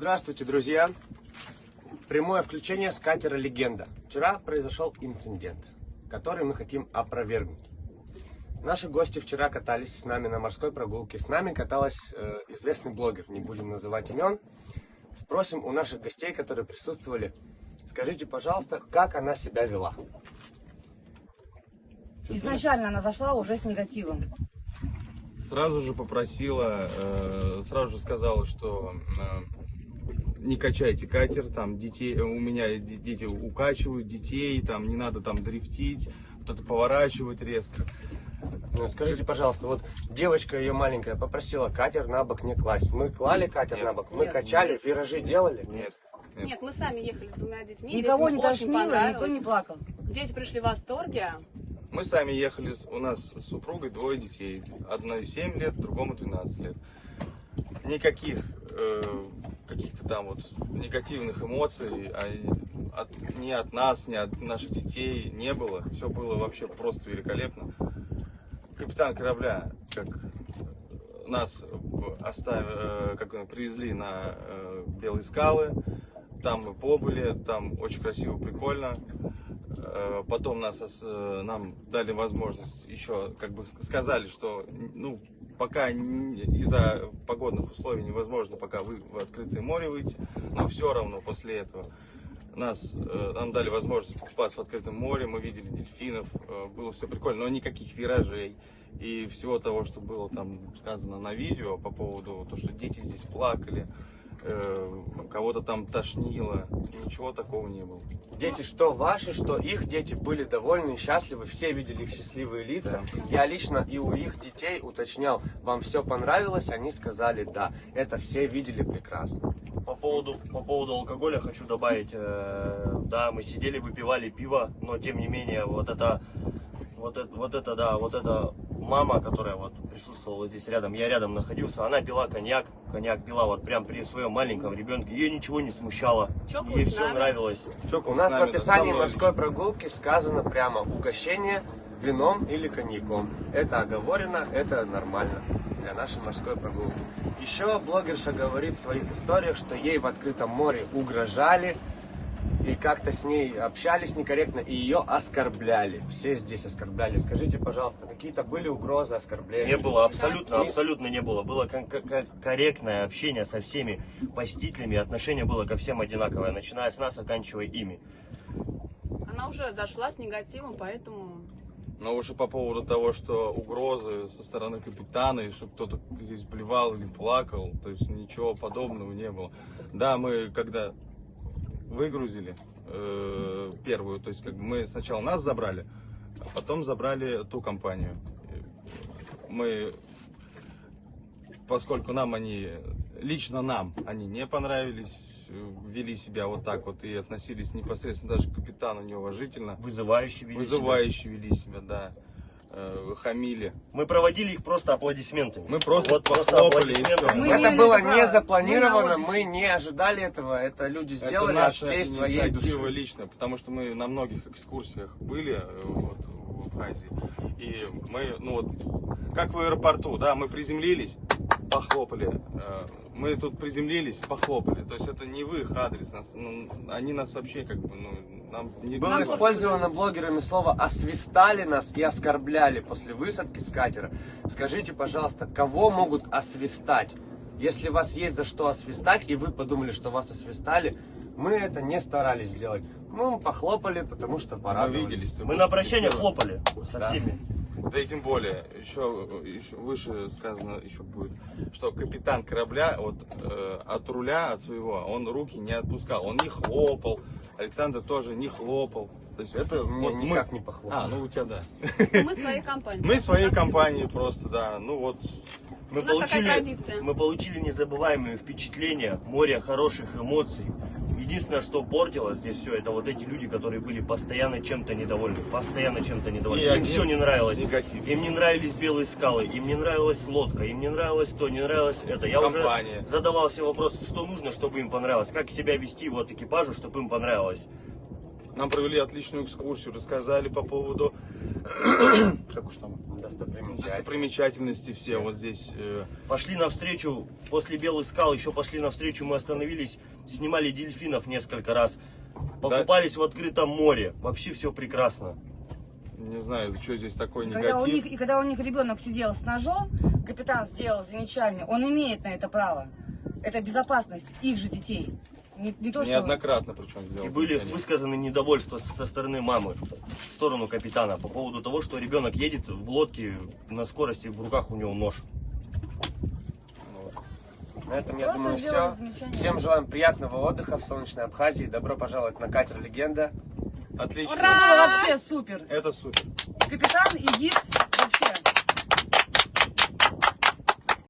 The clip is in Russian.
Здравствуйте, друзья! Прямое включение с катера «Легенда». Вчера произошел инцидент, который мы хотим опровергнуть. Наши гости вчера катались с нами на морской прогулке. С нами каталась известный блогер, не будем называть имен. Спросим у наших гостей, которые присутствовали, скажите, пожалуйста, как она себя вела? Изначально она зашла уже с негативом. Сразу же попросила, сразу же сказала, что не качайте катер, там детей, у меня дети укачивают детей, там не надо там дрифтить, вот это поворачивать резко. Скажите, пожалуйста, вот девочка ее маленькая попросила катер на бок не класть. Мы клали катер на бок, мы качали, виражи делали? Нет. Нет, мы сами ехали с двумя детьми. Никого не детям очень тошнило, никто понравилось. не плакал. Дети пришли в восторге. Мы сами ехали, у нас с супругой двое детей. Одной 7 лет, другому 12 лет. Никаких каких-то там вот негативных эмоций ни от нас, ни от наших детей не было. Все было вообще просто великолепно. Капитан корабля, как нас привезли на Белые скалы, там мы побыли, там очень красиво, прикольно. Потом нам дали возможность еще, как бы сказали, что пока из-за погодных условий невозможно пока в открытое море выйти, но все равно после этого нам дали возможность покупаться в открытом море, мы видели дельфинов, было все прикольно, но никаких виражей и всего того, что было там сказано на видео по поводу того, что дети здесь плакали, кого-то там тошнило, ничего такого не было. Дети, что ваши, что их дети, были довольны и счастливы, все видели их счастливые лица. Да. Я лично и у их детей уточнял, вам все понравилось, они сказали да. Это все видели прекрасно. По поводу алкоголя хочу добавить, да, мы сидели, выпивали пиво, но тем не менее вот эта мама, которая вот присутствовала здесь рядом, я рядом находился, она пила коньяк пила вот прям при своем маленьком ребенке, ее ничего не смущало, ей все нравилось. У нас в описании морской прогулки сказано прямо угощение вином или коньяком. Это оговорено, это нормально для нашей морской прогулки. Еще блогерша говорит в своих историях, что ей в открытом море угрожали и как-то с ней общались некорректно и ее оскорбляли. Все здесь оскорбляли. Скажите, пожалуйста, какие-то были угрозы, оскорбления? Не было, абсолютно не было. Было корректное общение со всеми посетителями, отношение было ко всем одинаковое, начиная с нас, оканчивая ими. Она уже зашла с негативом, поэтому... Но уже по поводу того, что угрозы со стороны капитана, и что кто-то здесь блевал или плакал, то есть ничего подобного не было. Да, мы когда выгрузили первую, то есть как бы мы сначала нас забрали, а потом забрали ту компанию. Мы, поскольку лично нам они не понравились, вели себя вот так вот и относились непосредственно даже к капитану неуважительно. Вызывающе вели себя, да. Хамили. Мы проводили их просто аплодисментами. Мы просто аплодисментами. Это было не запланировано, мы не ожидали этого. Это люди сделали от всей своей души. Лично, потому что мы на многих экскурсиях были вот, в Абхазии. И мы, как в аэропорту, да, мы приземлились, похлопали. Мы тут приземлились, похлопали. То есть это не в их адрес. Они нас вообще как бы, Было использовано блогерами слово «освистали» нас и оскорбляли после высадки с катера. Скажите, пожалуйста, кого могут освистать? Если вас есть за что освистать, и вы подумали, что вас освистали, мы это не старались сделать. Мы похлопали, потому что порадовались. Мы на прощание хлопали со всеми. Да и тем более, еще выше сказано еще будет, что капитан корабля от руля, от своего, он руки не отпускал, он не хлопал, Александр тоже не хлопал. То есть это никак не похлопал. У тебя да. Мы своей компанией. Мы своей компанией просто, да. Мы получили незабываемые впечатления, море хороших эмоций. Единственное, что портило здесь все, это вот эти люди, которые были постоянно чем-то недовольны. Им все не нравилось. Негатив. Им не нравились Белые скалы, им не нравилась лодка, им не нравилось то, не нравилось это. Я уже задавался вопросом, что нужно, чтобы им понравилось. Как себя вести экипажу, чтобы им понравилось. Нам провели отличную экскурсию, рассказали по поводу как уж там, достопримечательности все вот здесь. Пошли навстречу, после Белых скал еще пошли навстречу, мы остановились, снимали дельфинов несколько раз. Покупались в открытом море. Вообще все прекрасно. Не знаю, за что здесь такой Когда негатив. когда у них ребенок сидел с ножом, капитан сделал замечание, он имеет на это право. Это безопасность их же детей. Не то, что... Неоднократно причем сделал. И были замечание. высказаны недовольства со стороны мамы в сторону капитана по поводу того, что ребенок едет в лодке на скорости, в руках у него нож. На этом, я Просто думаю, сделали все. замечание. Всем желаем приятного отдыха в солнечной Абхазии. Добро пожаловать на катер «Легенда». Отлично. Было вообще супер. Это супер. Капитан и гид